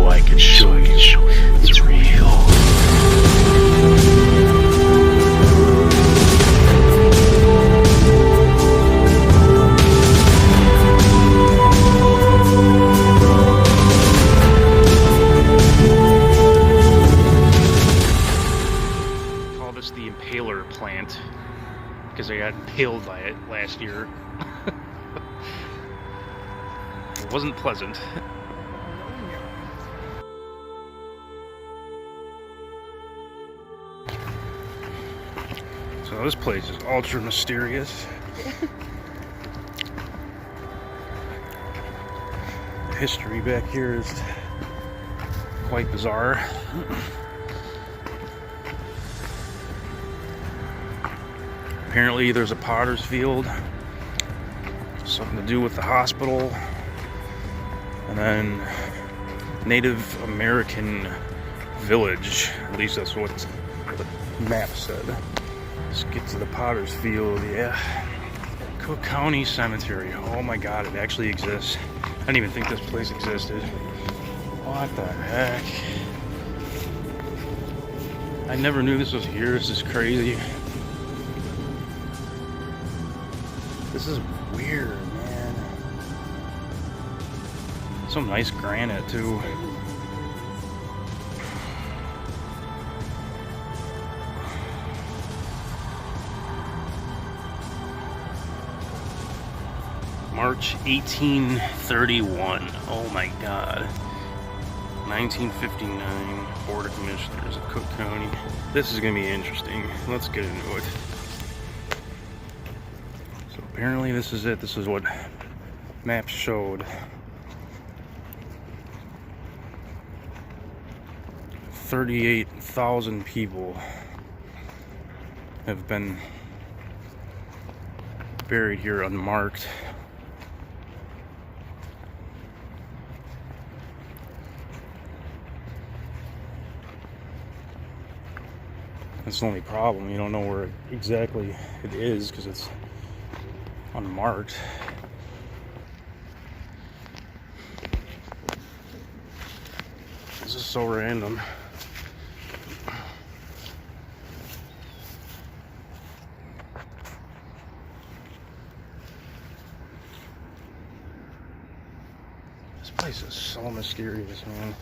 so I can show you it's real. The impaler plant because I got impaled by it last year. It wasn't pleasant. So this place is ultra mysterious. The history back here is quite bizarre. Apparently there's a potter's field, something to do with the hospital, and then Native American village, at least that's what the map said. Let's get to the potter's field, yeah. Cook County Cemetery, oh my god, it actually exists. I didn't even think this place existed. What the heck? I never knew this was here, this is crazy. This is weird, man. Some nice granite, too. March 1831. Oh my god. 1959. Board of Commissioners of Cook County. This is going to be interesting. Let's get into it. Apparently this is it. This is what maps showed. 38,000 people have been buried here unmarked. That's the only problem. You don't know where exactly it is because it's unmarked. This is so random. This place is so mysterious, man.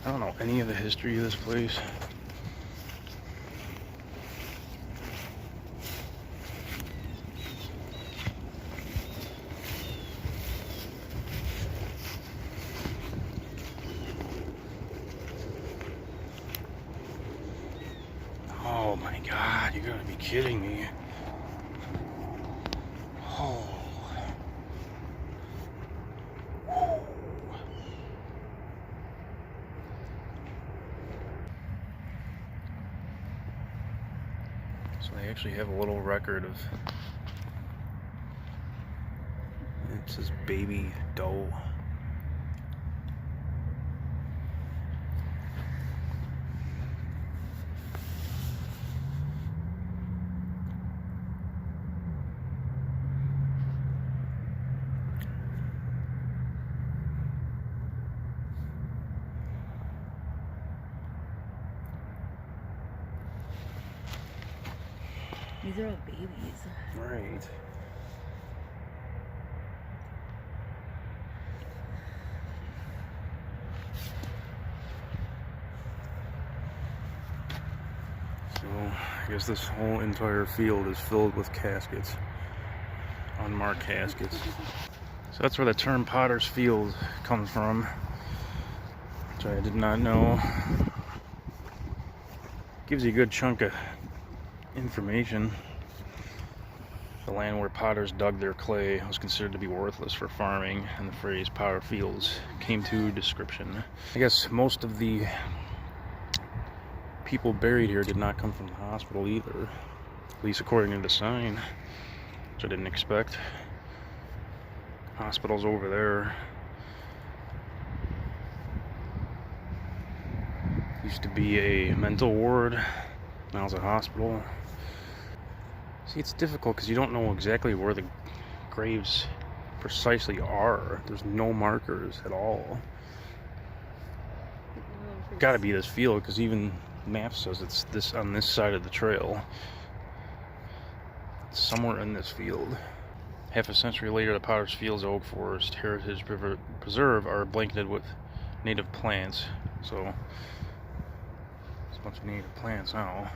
I don't know any of the history of this place. Oh my god, you gotta be kidding me. Oh. So they actually have a little record of, it says baby doe. These are all babies. Right. So, I guess this whole entire field is filled with caskets. Unmarked caskets. So that's where the term Potter's Field comes from, which I did not know. Gives you a good chunk of information. The land where potters dug their clay was considered to be worthless for farming, and the phrase potter fields came to description. I guess most of the people buried here did not come from the hospital either, at least according to the sign, which I didn't expect. Hospital's over there. Used to be a mental ward, now it's a hospital. See, it's difficult because you don't know exactly where the graves precisely are. There's no markers at all. got to be this field, because even map says it's this on this side of the trail. It's somewhere in this field. Half a century later, the Potter's Fields Oak Forest Heritage Preserve are blanketed with native plants. So there's a bunch of native plants now.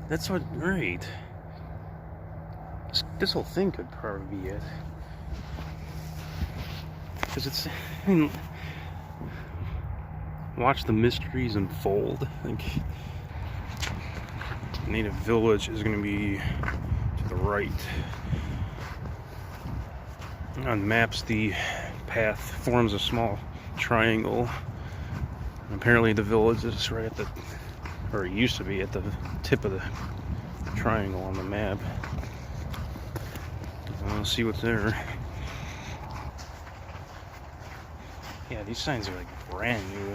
That's what, right. This whole thing could probably be it. Because it's, I mean, watch the mysteries unfold. Like, native village is going to be to the right. On maps, the path forms a small triangle. And apparently the village is right at the, or it used to be at the tip of the triangle on the map. Let's see what's there. Yeah, these signs are like brand new.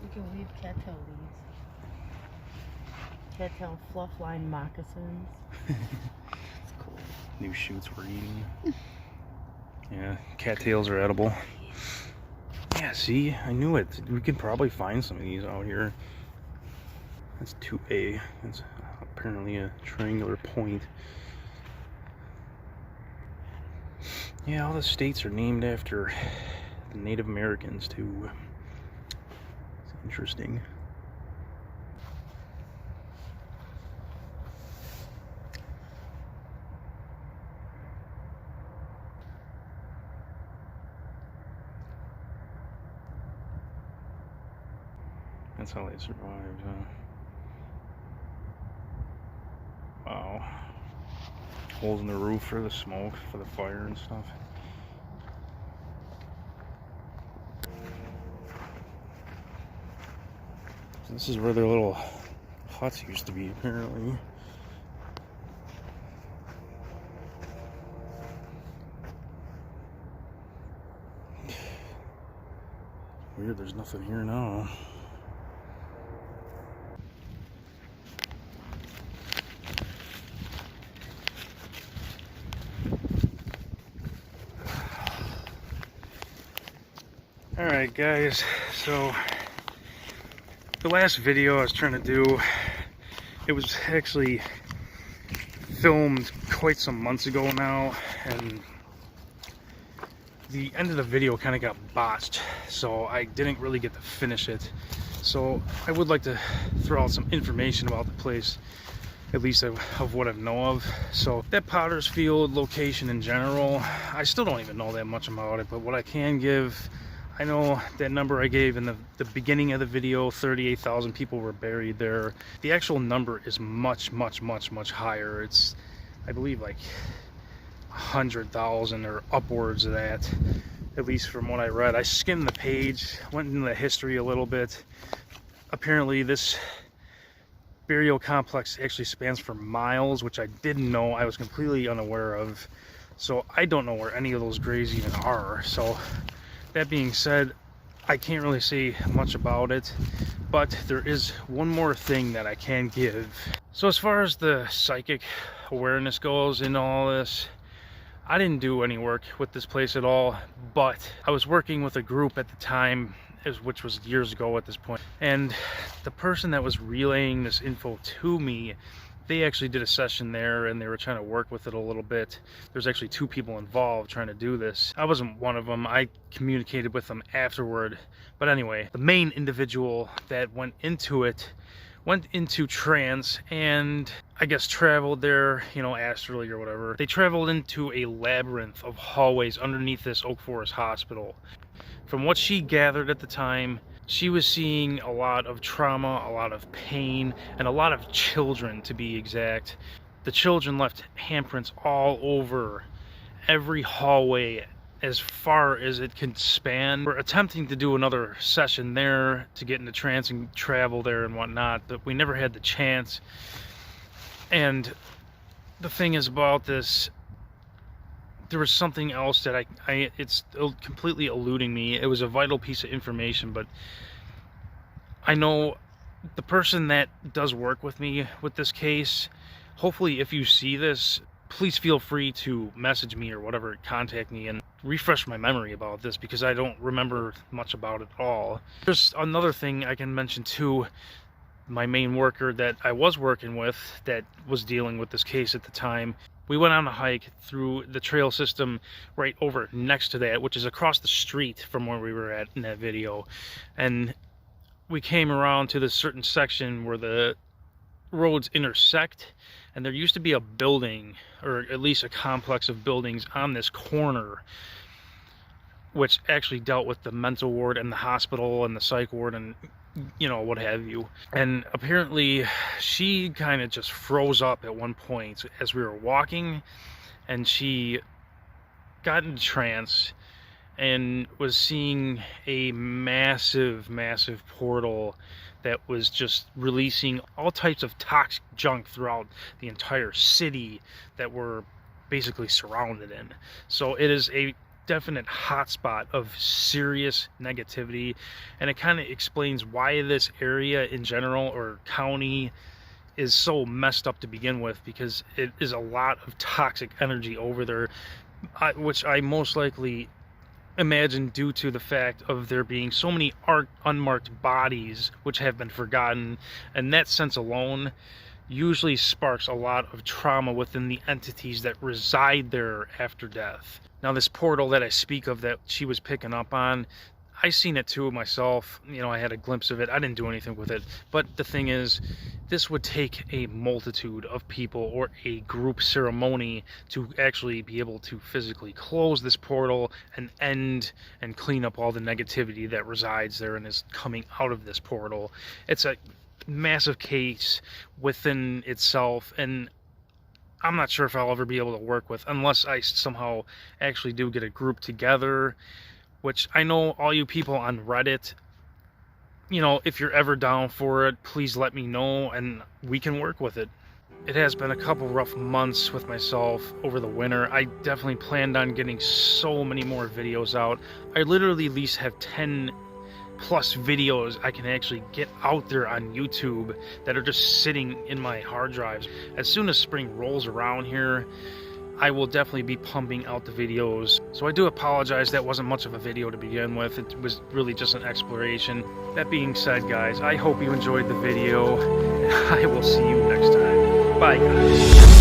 You can weave cattail leaves. Cattail fluff lined moccasins. That's cool. New shoots we're eating. Yeah, cattails are edible. Yeah, see, I knew it. We could probably find some of these out here. That's 2A. That's apparently a triangular point. Yeah, all the states are named after the Native Americans too. It's interesting. That's how they survived, huh? Wow. Holes in the roof for the smoke, for the fire and stuff. So this is where their little huts used to be, apparently. Weird, there's nothing here now. Alright guys, so the last video I was trying to do, it was actually filmed quite some months ago now, and the end of the video kind of got botched, so I didn't really get to finish it. So I would like to throw out some information about the place, at least of what I know of. So that Potter's Field location in general, I still don't even know that much about it, but what I can give, I know that number I gave in the beginning of the video, 38,000 people were buried there. The actual number is much higher. It's, I believe, like 100,000 or upwards of that, at least from what I read. I skimmed the page, went into the history a little bit. Apparently this burial complex actually spans for miles, which I didn't know. I was completely unaware of. So I don't know where any of those graves even are. So that being said, I can't really say much about it, but there is one more thing that I can give. So as far as the psychic awareness goes in all this, I didn't do any work with this place at all, but I was working with a group at the time, which was years ago at this point, and the person that was relaying this info to me, they actually did a session there and they were trying to work with it a little bit. There's actually 2 people involved trying to do this. I wasn't one of them. I communicated with them afterward. But anyway, the main individual that went into trance and I guess traveled there, you know, astrally or whatever. They traveled into a labyrinth of hallways underneath this Oak Forest Hospital. From what she gathered at the time, she was seeing a lot of trauma, a lot of pain, and a lot of children, to be exact. The children left handprints all over every hallway as far as it can span. We're attempting to do another session there to get into trance and travel there and whatnot, but we never had the chance. And the thing is about this, there was something else that it's completely eluding me. It was a vital piece of information, but I know the person that does work with me with this case. Hopefully, if you see this, please feel free to message me or whatever, contact me and refresh my memory about this, because I don't remember much about it at all. There's another thing I can mention too. My main worker that I was working with that was dealing with this case at the time, we went on a hike through the trail system right over next to that, which is across the street from where we were at in that video. And we came around to this certain section where the roads intersect, and there used to be a building, or at least a complex of buildings on this corner, which actually dealt with the mental ward and the hospital and the psych ward and, you know, what have you. And apparently she kind of just froze up at one point as we were walking, and she got in trance and was seeing a massive portal that was just releasing all types of toxic junk throughout the entire city that we're basically surrounded in. So it is a definite hotspot of serious negativity, and it kind of explains why this area in general, or county, is so messed up to begin with, because it is a lot of toxic energy over there, which I most likely imagine due to the fact of there being so many unmarked bodies which have been forgotten, and that sense alone usually sparks a lot of trauma within the entities that reside there after death. Now, this portal that I speak of that she was picking up on, I seen it too myself. You know, I had a glimpse of it. I didn't do anything with it. But the thing is, this would take a multitude of people or a group ceremony to actually be able to physically close this portal and end and clean up all the negativity that resides there and is coming out of this portal. It's a massive case within itself, and I'm not sure if I'll ever be able to work with, unless I somehow actually do get a group together, which I know all you people on Reddit, you know, if you're ever down for it, please let me know and we can work with it. It has been a couple rough months with myself over the winter. I definitely planned on getting so many more videos out. I literally at least have 10 plus videos I can actually get out there on YouTube that are just sitting in my hard drives. As soon as spring rolls around here, I will definitely be pumping out the videos. So I do apologize that wasn't much of a video to begin with. It was really just an exploration. That being said, guys, I hope you enjoyed the video. I will see you next time. Bye, guys.